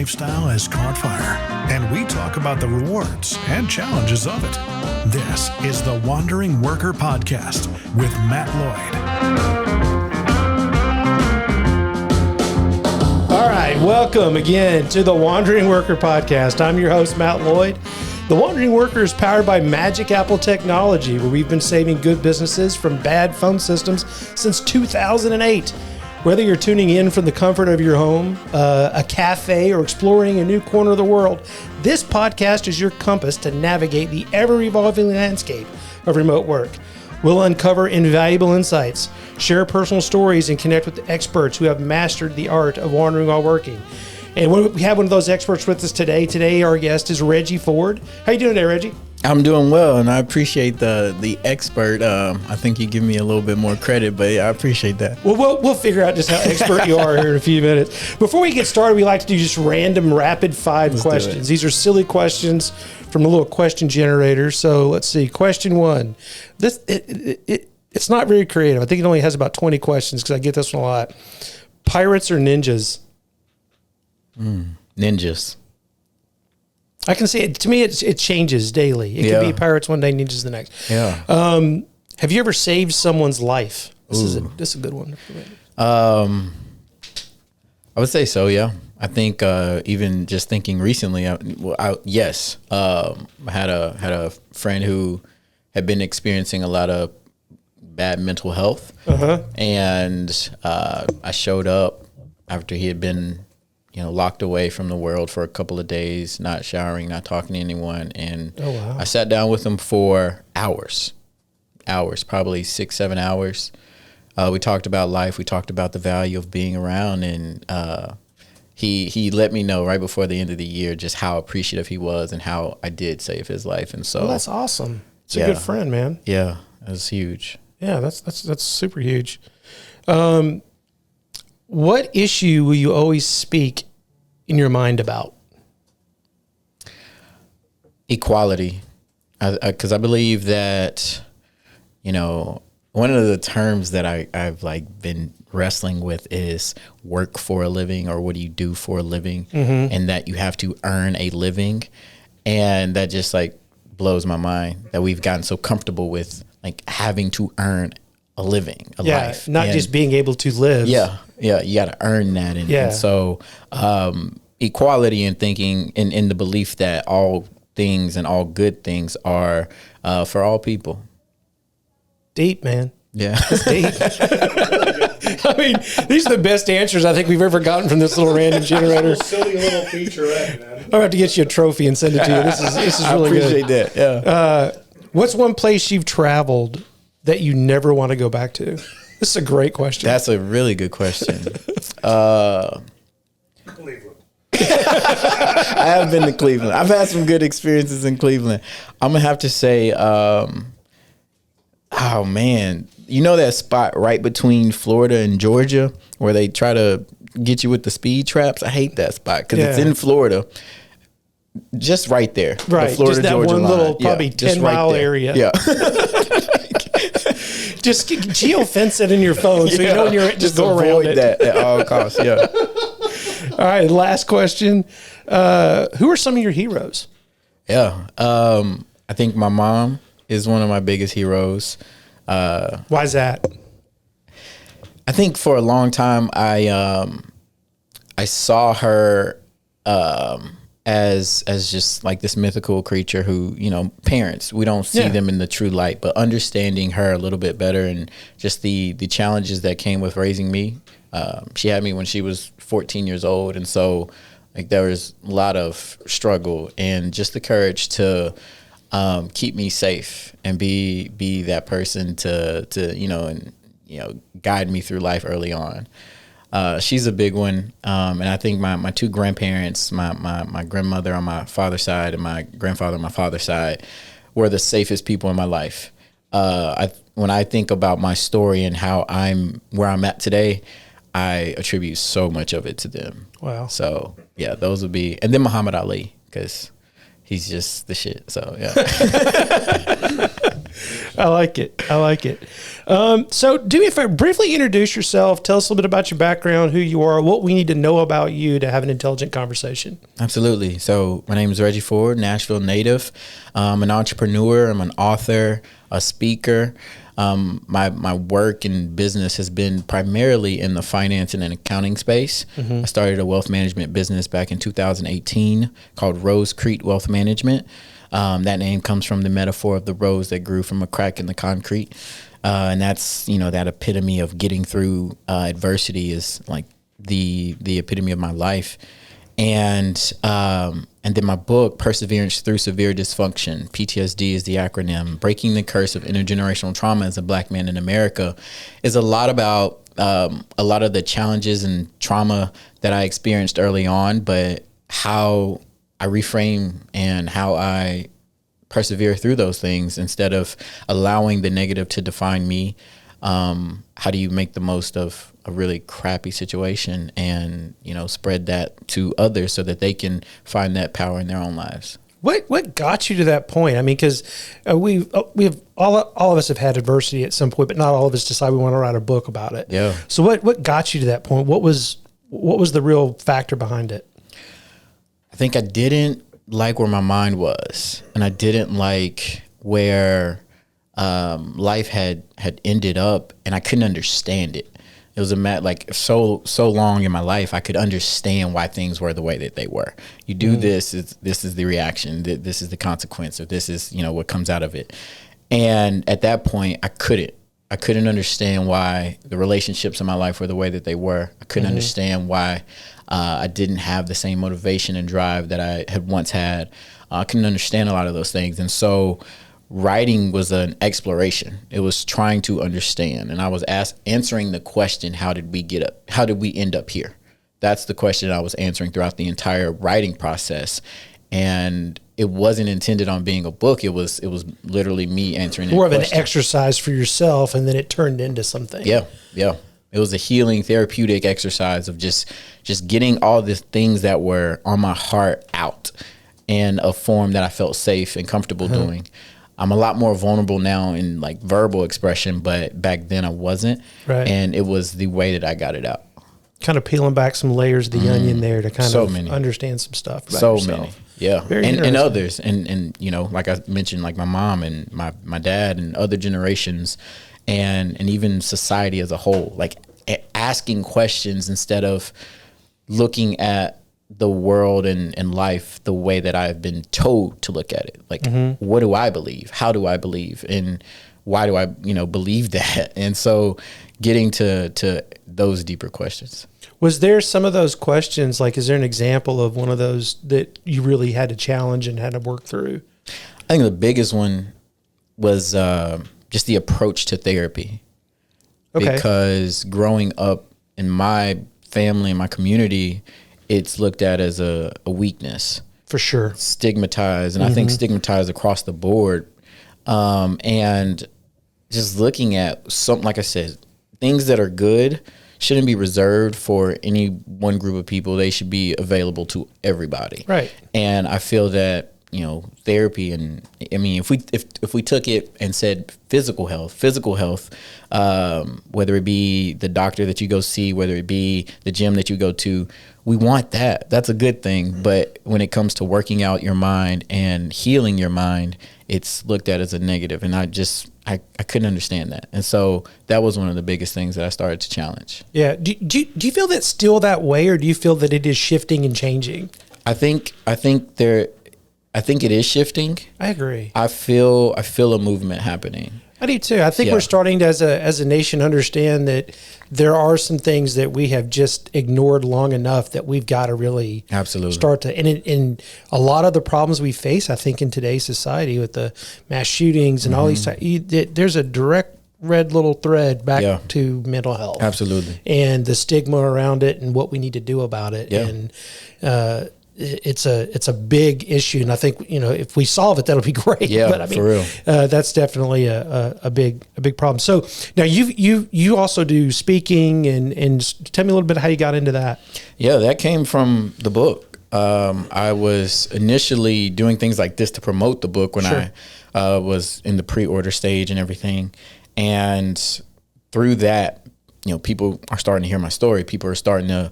lifestyle has caught fire, and we talk about the rewards and challenges of it. This is the Wandering Worker Podcast with Matt Lloyd. All right, welcome again to the Wandering Worker Podcast. I'm your host, Matt Lloyd. The Wandering Worker is powered by Magic Apple Technology, where we've been saving good businesses from bad phone systems since 2008. Whether you're tuning in from the comfort of your home, a cafe, or exploring a new corner of the world, this podcast is your compass to navigate the ever-evolving landscape of remote work. We'll uncover invaluable insights, share personal stories, and connect with the experts who have mastered the art of wandering while working. And we have one of those experts with us today. Today, our guest is Regie Ford. How you doing there, Regie? I'm doing well, and I appreciate the expert. I think you give me a little bit more credit, but I appreciate that. Well, we'll figure out just how expert you are here in a few minutes. Before we get started, we like to do just random rapid-fire questions. These are silly questions from a little question generator. So let's see. Question one. It's not very creative. I think it only has about 20 questions because I get this one a lot. Pirates or ninjas? Ninjas. I can see it. To me, it changes daily. It can be pirates one day, ninjas the next. Yeah. Have you ever saved someone's life? This is a good one. I would say so. Yeah. I think even just thinking recently, yes. I had a friend who had been experiencing a lot of bad mental health, and I showed up after he had been locked away from the world for a couple of days, not showering, not talking to anyone. And I sat down with him for hours, probably 6-7 hours. We talked about life. We talked about the value of being around. And he let me know right before the end of the year just how appreciative he was and how I did save his life. And so that's awesome. It's a good friend, man. Yeah, that's huge. Yeah, that's super huge. What issue will you always speak in your mind about? Equality. Because I believe that, one of the terms that I've been wrestling with is work for a living, or what do you do for a living? And that you have to earn a living. And that just blows my mind that we've gotten so comfortable with having to earn a living, a life. Not just being able to live. Yeah, you got to earn that. And so equality and thinking in the belief that all things and all good things are for all people. Deep, man. Yeah. That's deep. I mean, these are the best answers I think we've ever gotten from this little random generator. Silly little featurette, man. I'll have to get you a trophy and send it to you. This is really good. I appreciate that, yeah. What's one place you've traveled that you never want to go back to? This is a great question. That's a really good question. Cleveland. I have been to Cleveland. I've had some good experiences in Cleveland. I'm going to have to say, oh man, that spot right between Florida and Georgia where they try to get you with the speed traps? I hate that spot because it's in Florida. Just right there. Right. The Florida, just that Georgia one line. little probably 10-mile area. Yeah. Just geofence it in your phone so you know when you're just go around it. That at all costs. Yeah. All right. Last question. Who are some of your heroes? Yeah. I think my mom is one of my biggest heroes. Why is that? I think for a long time I saw her as just this mythical creature who, parents, we don't see them in the true light, but understanding her a little bit better and just the challenges that came with raising me. She had me when she was 14 years old. And so there was a lot of struggle and just the courage to keep me safe and be that person to guide me through life early on. She's a big one. And I think my two grandparents, my grandmother on my father's side and my grandfather on my father's side, were the safest people in my life. When I think about my story and how where I'm at today, I attribute so much of it to them. Wow. So yeah, those would be, and then Muhammad Ali, because he's just the shit. So yeah. I like it. So do me a favor, briefly introduce yourself. Tell us a little bit about your background, who you are, what we need to know about you to have an intelligent conversation. Absolutely. So my name is Reggie Ford, Nashville native. I'm an entrepreneur. I'm an author, a speaker. My work and business has been primarily in the finance and accounting space. I started a wealth management business back in 2018 called Rose Crete Wealth Management. That name comes from the metaphor of the rose that grew from a crack in the concrete. And that's, that epitome of getting through adversity is like the epitome of my life. And then my book, Perseverance Through Severe Dysfunction, PTSD is the acronym, Breaking the Curse of Intergenerational Trauma as a Black Man in America, is a lot about a lot of the challenges and trauma that I experienced early on, but how I reframe and how I persevere through those things instead of allowing the negative to define me. How do you make the most of a really crappy situation and, spread that to others so that they can find that power in their own lives? What got you to that point? I mean, because we've all of us have had adversity at some point, but not all of us decide we want to write a book about it. Yeah. So what got you to that point? What was the real factor behind it? I think I didn't like where my mind was, and I didn't like where life had ended up, and I couldn't understand it. It was so long in my life, I could understand why things were the way that they were. You do this is the reaction, this is the consequence, or this is, what comes out of it. And at that point, I couldn't understand why the relationships in my life were the way that they were. I couldn't understand why I didn't have the same motivation and drive that I had once had. I couldn't understand a lot of those things. And so writing was an exploration. It was trying to understand. And I was answering the question, how did we end up here? That's the question I was answering throughout the entire writing process. And it wasn't intended on being a book. It was literally me answering more of an question. Exercise for yourself, and then it turned into something. Yeah. It was a healing, therapeutic exercise of just getting all the things that were on my heart out in a form that I felt safe and comfortable doing. I'm a lot more vulnerable now in like verbal expression, but back then I wasn't. Right. And it was the way that I got it out. Kind of peeling back some layers of the onion there to kind of understand some stuff about yourself. Many. Yeah. And others. And like I mentioned, like my mom and my dad and other generations and even society as a whole, like asking questions instead of looking at the world and life the way that I've been told to look at it. Like, what do I believe? How do I believe? And why do I, believe that? And so getting to those deeper questions. Was there some of those questions, like, is there an example of one of those that you really had to challenge and had to work through? I think the biggest one was just the approach to therapy. Okay. Because growing up in my family and my community, it's looked at as a weakness. For sure. Stigmatized. And I think stigmatized across the board. And just looking at something, like I said, things that are good shouldn't be reserved for any one group of people. They should be available to everybody. Right. And I feel that, therapy, and I mean, if we took it and said physical health, whether it be the doctor that you go see, whether it be the gym that you go to, we want that. That's a good thing. But when it comes to working out your mind and healing your mind, it's looked at as a negative. And I couldn't understand that. And so that was one of the biggest things that I started to challenge. Yeah. Do you feel that's still that way, or do you feel that it is shifting and changing? I think it is shifting. I agree. I feel a movement happening. I do too. I think we're starting to, as a nation, understand that there are some things that we have just ignored long enough that we've got to really start to. And a lot of the problems we face, I think, in today's society with the mass shootings and all these, there's a direct red little thread back to mental health. Absolutely. And the stigma around it and what we need to do about it. Yeah. And it's a big issue, and I think if we solve it, that'll be great. Yeah, but I mean, for real. That's definitely a big problem. So now you also do speaking, and tell me a little bit how you got into that. Yeah, that came from the book. I was initially doing things like this to promote the book when Sure. I was in the pre-order stage and everything. And through that, people are starting to hear my story. People are starting to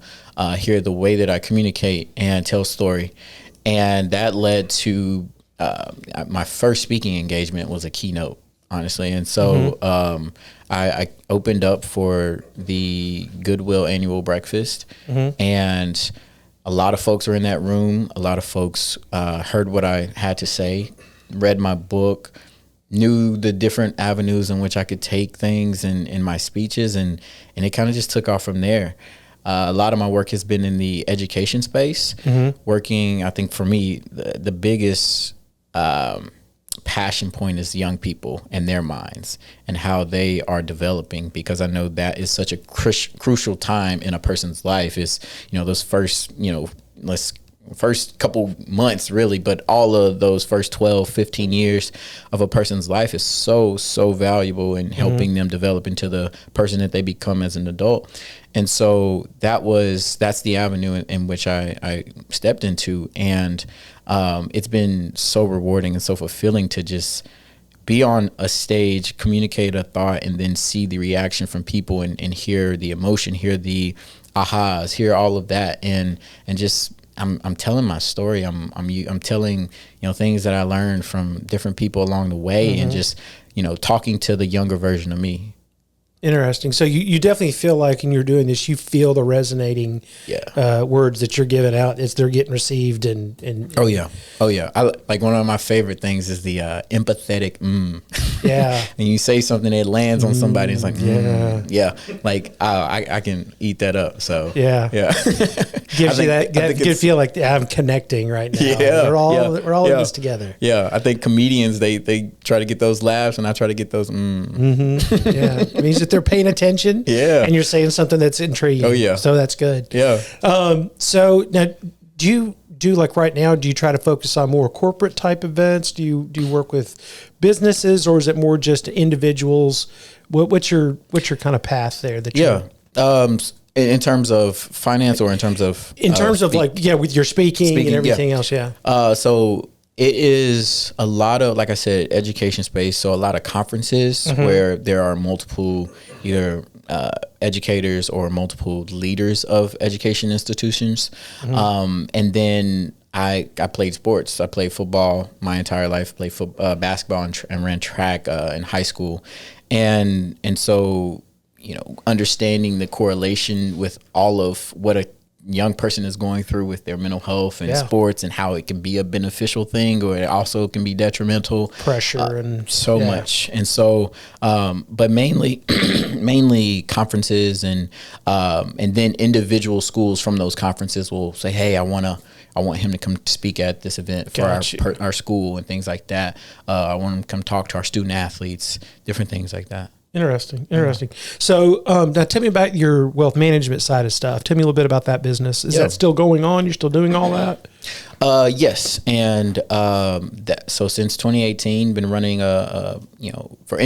hear the way that I communicate and tell story. And that led to my first speaking engagement was a keynote, honestly. And so I opened up for the Goodwill annual breakfast, and a lot of folks were in that room. A lot of folks heard what I had to say, read my book, knew the different avenues in which I could take things in my speeches, and it kind of just took off from there. A lot of my work has been in the education space, working, I think for me, the biggest passion point is young people and their minds and how they are developing, because I know that is such a crucial time in a person's life is, those first, first couple months really, but all of those first 12, 15 years of a person's life is so valuable in helping them develop into the person that they become as an adult. And so that's the avenue in which I stepped into. And it's been so rewarding and so fulfilling to just be on a stage, communicate a thought, and then see the reaction from people and hear the emotion, hear the ahas, hear all of that. And just, I'm telling my story. I'm telling, things that I learned from different people along the way, and just, talking to the younger version of me. Interesting. So you definitely feel like when you're doing this, you feel the resonating words that you're giving out as they're getting received. And oh yeah. I like one of my favorite things is the empathetic Yeah. And you say something that lands on somebody, it's like yeah. Like I can eat that up. So yeah. Gives you that good feel like I'm connecting right now. Yeah. We're all in this together. Yeah. I think comedians they try to get those laughs, and I try to get those Yeah. It means that they're paying attention. Yeah. And you're saying something that's intriguing. Oh yeah. So that's good. Yeah. So now, do you do like right now? Do you try to focus on more corporate type events? Do you work with businesses, or is it more just individuals? What's your kind of path there? In terms of finance, or in terms of with your speaking and everything else. Yeah. So it is a lot of, like I said, education space. So a lot of conferences where there are multiple either educators or multiple leaders of education institutions. And then I played sports. I played football my entire life, played basketball and ran track in high school. And so, understanding the correlation with all of what a young person is going through with their mental health and sports, and how it can be a beneficial thing, or it also can be detrimental. Pressure and so much. And so, but mainly conferences, and then individual schools from those conferences will say, hey, I want him to come speak at this event for our school and things like that. I want him to come talk to our student athletes, different things like that. Interesting. So now tell me about your wealth management side of stuff. Tell me a little bit about that business. Is that still going on? You're still doing all that? Yes. And so since 2018, been running for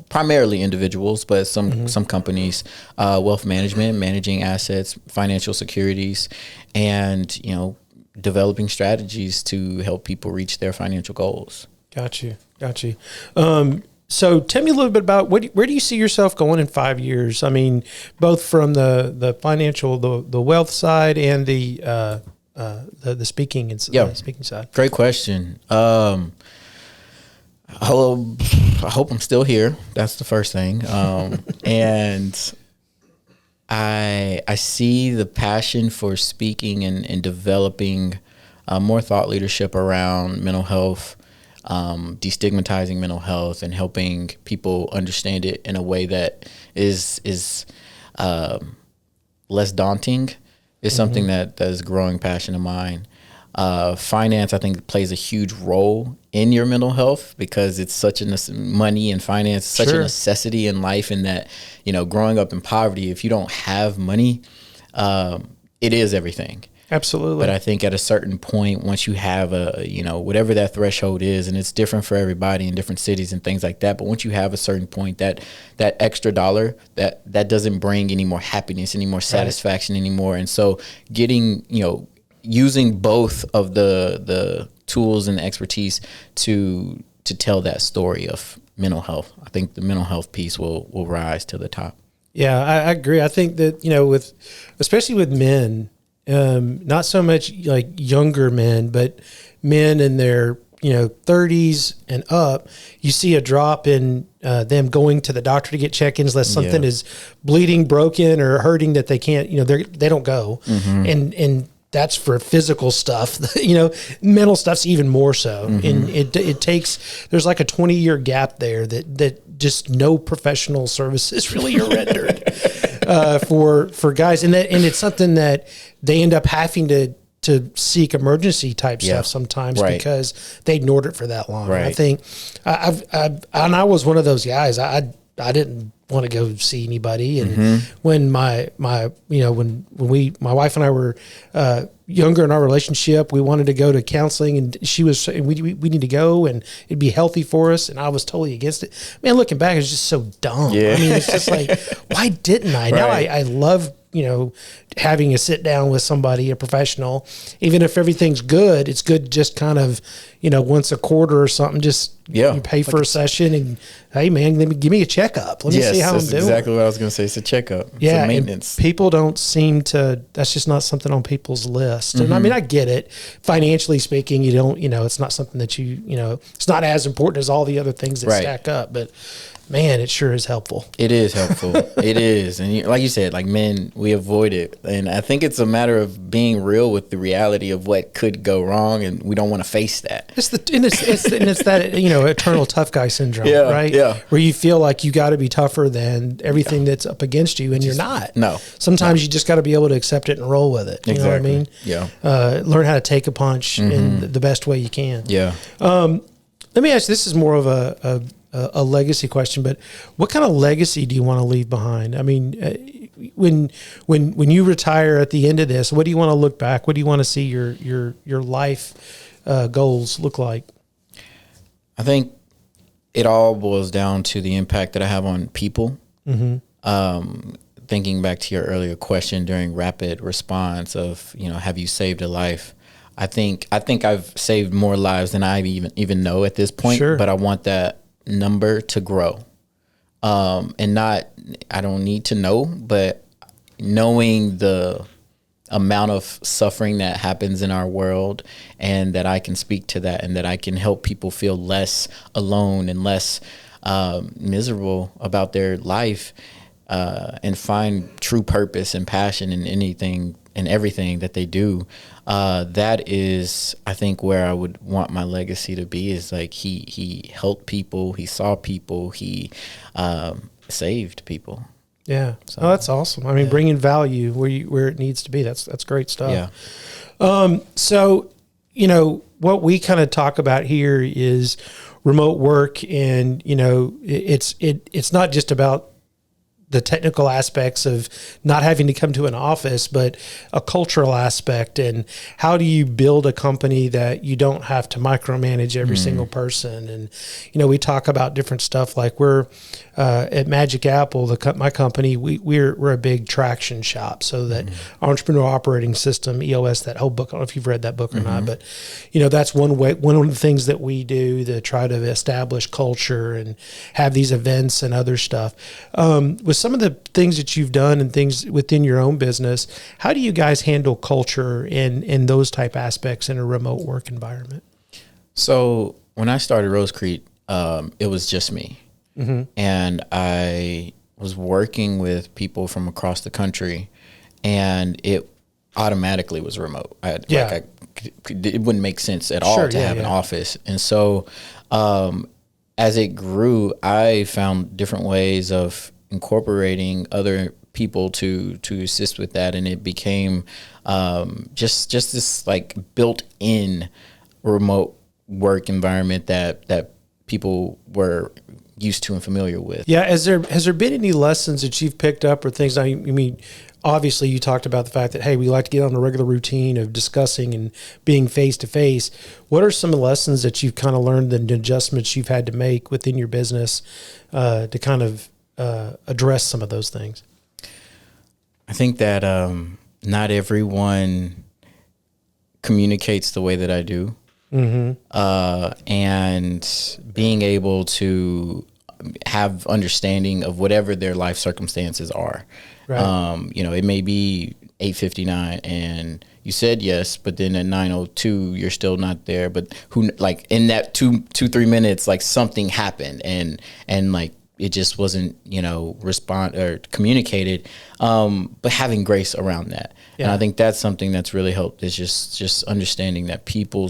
primarily individuals, but some companies, wealth management, managing assets, financial securities, and developing strategies to help people reach their financial goals. Got you. So tell me a little bit about where do you see yourself going in 5 years? I mean, both from the financial, the wealth side, and the speaking and speaking side. Great question. I hope I'm still here. That's the first thing. And I see the passion for speaking and developing more thought leadership around mental health, destigmatizing mental health, and helping people understand it in a way that is less daunting is something that is a growing passion of mine. Finance, I think, plays a huge role in your mental health, because it's such money and finance is such a necessity in life, and that, growing up in poverty, if you don't have money, it is everything. Absolutely. But I think at a certain point, once you have whatever that threshold is, and it's different for everybody in different cities and things like that, but once you have a certain point, that extra dollar, that doesn't bring any more happiness, any more satisfaction anymore. And so getting, using both of the tools and the expertise to tell that story of mental health. I think the mental health piece will rise to the top. Yeah, I agree. I think that, especially with men, not so much like younger men, but men in their, 30s and up, you see a drop in them going to the doctor to get check-ins unless something is bleeding, broken, or hurting that they can't, they don't go. And that's for physical stuff. Mental stuff's even more so. And it takes, there's like a 20-year gap there that just no professional services really are rendered for guys. And it's something that they end up having to seek emergency type stuff sometimes because they ignored it for that long. Right. I think I was one of those guys. I didn't want to go see anybody. And when my when my wife and I were younger in our relationship, we wanted to go to counseling, and she was saying we need to go and it'd be healthy for us. And I was totally against it. Man, looking back, it's just so dumb. Yeah. I mean, it's just like, why didn't I? Right. Now I love, having a sit down with somebody, a professional, even if everything's good, it's good just kind of, once a quarter or something, just you pay for a session and, hey man, give me a checkup. Let me see how I'm doing. That's exactly what I was going to say. It's a checkup. It's a maintenance. People don't seem to, that's just not something on people's list. And I mean, I get it. Financially speaking, you don't, it's not something that it's not as important as all the other things that stack up, but man, it sure is helpful. It is helpful. It is. And like you said, like men, we avoid it. And I think it's a matter of being real with the reality of what could go wrong. And we don't want to face that. It's that, eternal tough guy syndrome, right? Yeah. Where you feel like you got to be tougher than everything that's up against you. And you're not. No. Sometimes you just got to be able to accept it and roll with it. You know what I mean? Yeah. Learn how to take a punch in the best way you can. Yeah. Let me ask, this is more of a legacy question, but what kind of legacy do you want to leave behind? I mean, when you retire at the end of this, what do you want to look back? What do you want to see your life goals look like? I think it all boils down to the impact that I have on people. Thinking back to your earlier question during rapid response of, have you saved a life? I think I've saved more lives than I even know at this point, but I want that number to grow. And not, I don't need to know, but knowing the amount of suffering that happens in our world, and that I can speak to that, and that I can help people feel less alone and less miserable about their life, and find true purpose and passion in anything and everything that they do. That is, I think, where I would want my legacy to be, is like he helped people, he saw people, he saved people. Yeah. So, that's awesome. I mean, bringing value where it needs to be. That's great stuff. Yeah. So, what we kind of talk about here is remote work, and, it's not just about the technical aspects of not having to come to an office, but a cultural aspect. And how do you build a company that you don't have to micromanage every single person? And, we talk about different stuff, like we're at Magic Apple, my company, we're a big traction shop. So that Entrepreneur Operating System, EOS, that whole book, I don't know if you've read that book or not, but that's one of the things that we do to try to establish culture and have these events and other stuff. With some of the things that you've done and things within your own business, how do you guys handle culture and those type aspects in a remote work environment? So when I started Rose Creek, it was just me. And I was working with people from across the country, and it automatically was remote. It wouldn't make sense at all to have an office. And so as it grew, I found different ways of incorporating other people to assist with that, and it became just this like built-in remote work environment that people were used to and familiar with. Yeah. Has there been any lessons that you've picked up or things? I mean, obviously you talked about the fact that, hey, we like to get on a regular routine of discussing and being face to face. What are some of the lessons that you've kind of learned and adjustments you've had to make within your business to kind of address some of those things? I think that not everyone communicates the way that I do. And being able to have understanding of whatever their life circumstances are. Right. It may be 8:59 and you said yes, but then at 9:02 you're still not there. But in that 3 minutes, like something happened and like it just wasn't, respond or communicated. But having grace around that. Yeah. And I think that's something that's really helped is just understanding that people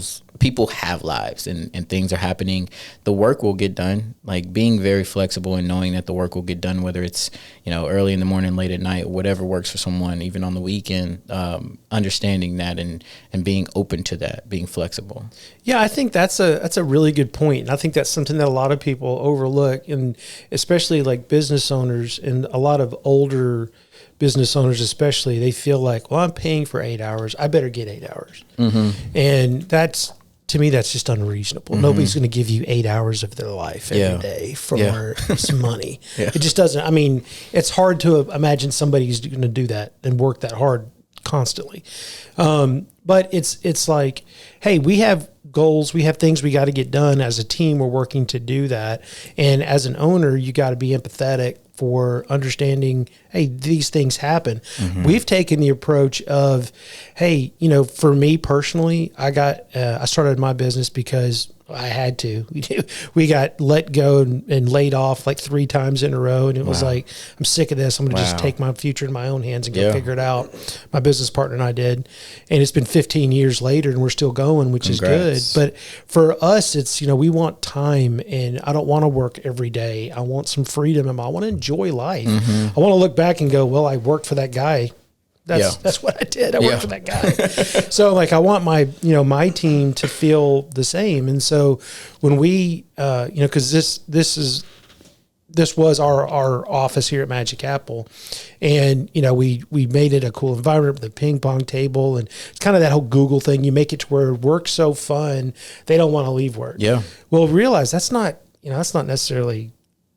have lives and things are happening. The work will get done, like being very flexible and knowing that the work will get done, whether it's, early in the morning, late at night, whatever works for someone, even on the weekend, understanding that and being open to that, being flexible. Yeah, I think that's a really good point. And I think that's something that a lot of people overlook, and especially like business owners and a lot of older business owners especially, they feel like, well, I'm paying for 8 hours, I better get 8 hours. And to me, that's just unreasonable. Nobody's going to give you 8 hours of their life every day for some money. It just doesn't. I mean, it's hard to imagine somebody's going to do that and work that hard constantly. But it's like, hey, we have goals, we have things we got to get done. As a team, we're working to do that. And as an owner, you got to be empathetic for understanding, hey, these things happen. We've taken the approach of, hey, for me personally, I started my business because I had to. We got let go and laid off like 3 times in a row. And it was like, I'm sick of this. I'm going to just take my future in my own hands and go figure it out. My business partner and I did. And it's been 15 years later and we're still going, which is good. But for us, it's, we want time, and I don't want to work every day. I want some freedom and I want to enjoy life. I want to look back and go, well, I worked for that guy. That's what I did. I worked for that guy. So like, I want my, my team to feel the same. And so when we, cause this was our office here at Magic Apple, and, we made it a cool environment with a ping pong table, and it's kind of that whole Google thing. You make it to where work's so fun, they don't want to leave work. Yeah. Well, realize that's not necessarily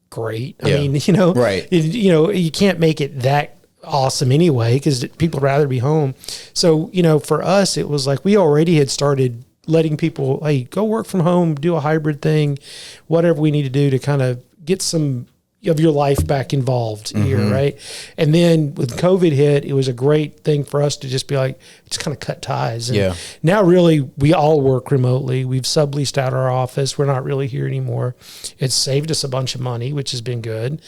great. I mean, right. You can't make it that awesome anyway, because people rather be home. So, for us, it was like we already had started letting people, hey, go work from home, do a hybrid thing, whatever we need to do to kind of get some of your life back involved here, right? And then with COVID hit, it was a great thing for us to just be like, just kind of cut ties. And now really we all work remotely. We've subleased out our office. We're not really here anymore. It's saved us a bunch of money, which has been good.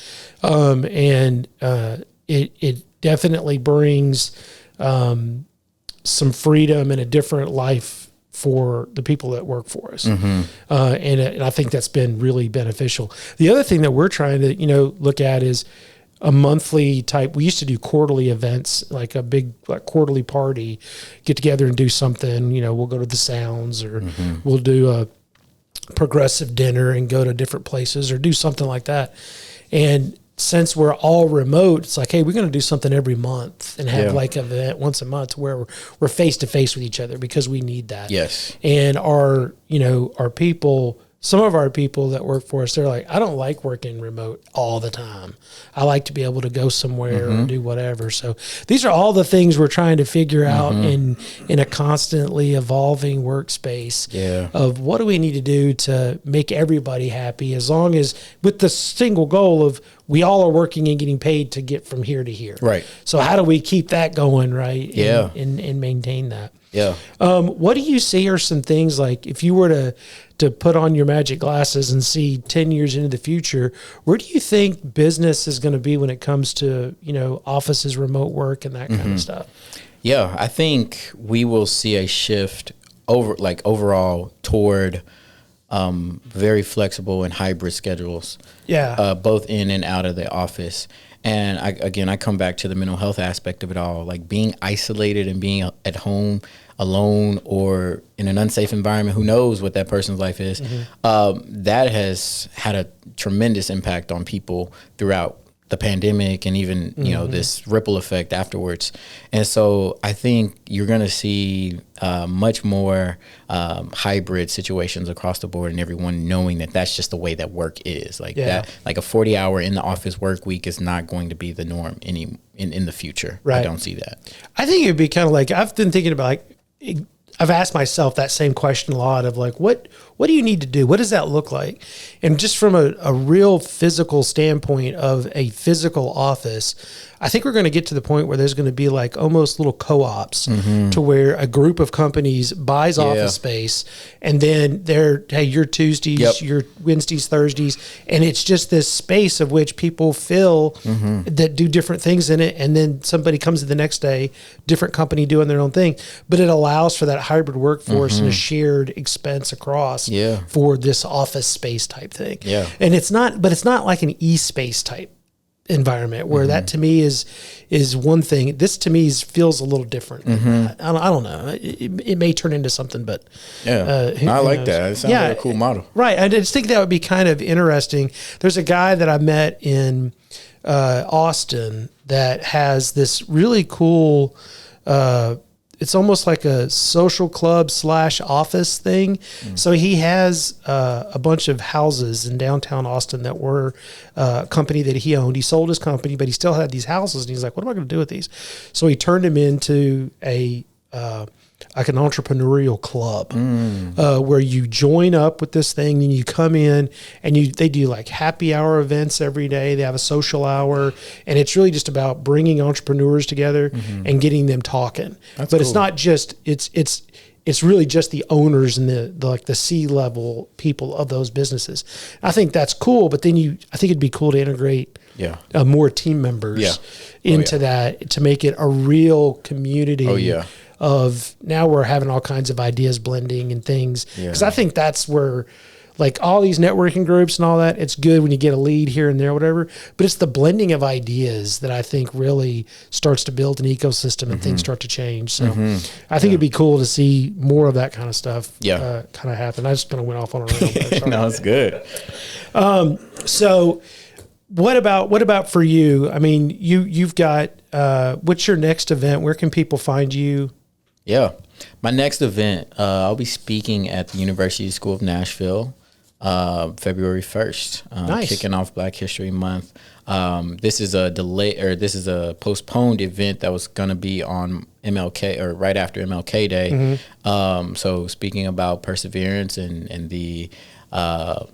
It definitely brings some freedom and a different life for the people that work for us. And I think that's been really beneficial. The other thing that we're trying to, look at is a monthly type. We used to do quarterly events, like a big quarterly party, get together and do something. We'll go to the Sounds, or we'll do a progressive dinner and go to different places, or do something like that. And since we're all remote, it's like, hey, we're going to do something every month and have like an event once a month where we're face to face with each other, because we need that. Yes. And our people, some of our people that work for us, they're like, I don't like working remote all the time. I like to be able to go somewhere or do whatever. So these are all the things we're trying to figure out in a constantly evolving workspace of what do we need to do to make everybody happy, as long as with the single goal of we all are working and getting paid to get from here to here. Right. So how do we keep that going, right? And maintain that. Yeah. What do you see are some things, like if you were to put on your magic glasses and see 10 years into the future, where do you think business is going to be when it comes to, offices, remote work, and that kind of stuff? Yeah, I think we will see a shift overall toward very flexible and hybrid schedules. Yeah. Both in and out of the office. And I come back to the mental health aspect of it all, like being isolated and being at home alone or in an unsafe environment. Who knows what that person's life is? That has had a tremendous impact on people throughout the pandemic, and even, this ripple effect afterwards. And so I think you're going to see much more hybrid situations across the board, and everyone knowing that that's just the way that work is. That, like a 40-hour in the office work week is not going to be the norm in the future. Right. I don't see that. I think it'd be kind of like, I've been thinking about, I've asked myself that same question a lot of like, what do you need to do? What does that look like? And just from a real physical standpoint of a physical office, I think we're going to get to the point where there's going to be like almost little co-ops to where a group of companies buys office space, and then hey, your Tuesdays, your Wednesdays, Thursdays, and it's just this space of which people fill that do different things in it, and then somebody comes in the next day, different company doing their own thing, but it allows for that hybrid workforce and a shared expense across for this office space type thing. And it's not like an e-space type environment where that to me is one thing. This to me feels a little different. I don't know. It may turn into something, but I like that. It sounds like a cool model. Right. I just think that would be kind of interesting. There's a guy that I met in Austin that has this really cool it's almost like a social club / office thing. So he has a bunch of houses in downtown Austin that were a company that he owned. He sold his company, but he still had these houses. And he's like, what am I going to do with these? So he turned them into like an entrepreneurial club where you join up with this thing and you come in and they do like happy hour events every day. They have a social hour, and it's really just about bringing entrepreneurs together and getting them talking. But cool. It's not just, it's really just the owners and the C-level people of those businesses. I think that's cool, but then I think it'd be cool to integrate more team members into that to make it a real community of now we're having all kinds of ideas blending and things. Because I think that's where like all these networking groups and all that, it's good when you get a lead here and there, whatever, but it's the blending of ideas that I think really starts to build an ecosystem and things start to change. So I think it'd be cool to see more of that kind of stuff kind of happen. I just kind of went off on a random. No, it's good. So what about for you? I mean, you've got, what's your next event? Where can people find you? Yeah. My next event, I'll be speaking at the University School of Nashville, February 1st, nice. Kicking off Black History Month. This is a postponed event that was going to be on MLK or right after MLK Day. So speaking about perseverance and the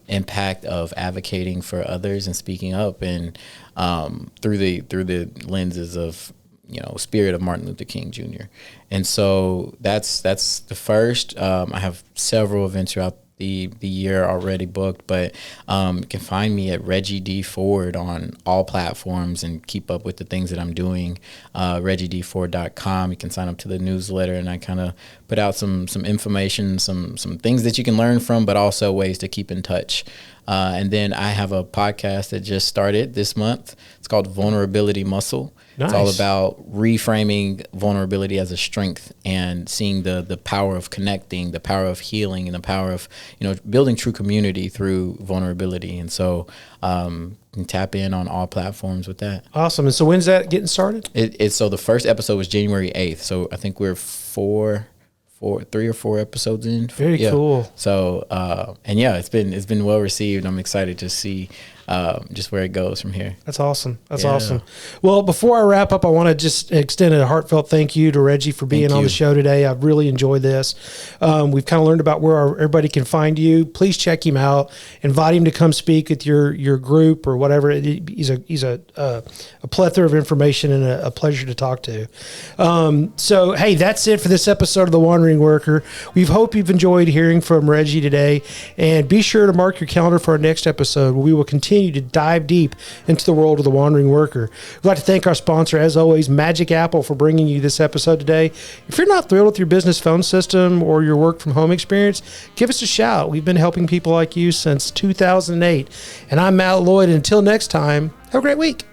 impact of advocating for others and speaking up, and through the lenses of spirit of Martin Luther King Jr. And so that's the first. I have several events throughout the year already booked, but you can find me at Regie D Ford on all platforms and keep up with the things that I'm doing. RegieDFord.com. You can sign up to the newsletter, and I kind of put out some information, some things that you can learn from, but also ways to keep in touch. And then I have a podcast that just started this month. It's called Vulnerability Muscle. Nice. It's all about reframing vulnerability as a strength and seeing the power of connecting, the power of healing, and the power of building true community through vulnerability. And so you can tap in on all platforms with that. Awesome. And so when's that getting started? So the first episode was January 8th. So I think we're 3 or 4 episodes in. Very cool. So and it's been well received. I'm excited to see just where it goes from here. That's awesome. That's awesome. Well, before I wrap up, I want to just extend a heartfelt thank you to Reggie for being on the show today. I've really enjoyed this. We've kind of learned about where everybody can find you. Please check him out. Invite him to come speak at your group or whatever. He's a plethora of information and a pleasure to talk to. So, hey, that's it for this episode of The Wandering Worker. We hope you've enjoyed hearing from Reggie today. And be sure to mark your calendar for our next episode, where we will continue to dive deep into the world of the wandering worker. We'd like to thank our sponsor, as always, Magic Apple, for bringing you this episode today. If you're not thrilled with your business phone system or your work from home experience, give us a shout. We've been helping people like you since 2008. And I'm Matt Lloyd. And until next time, have a great week.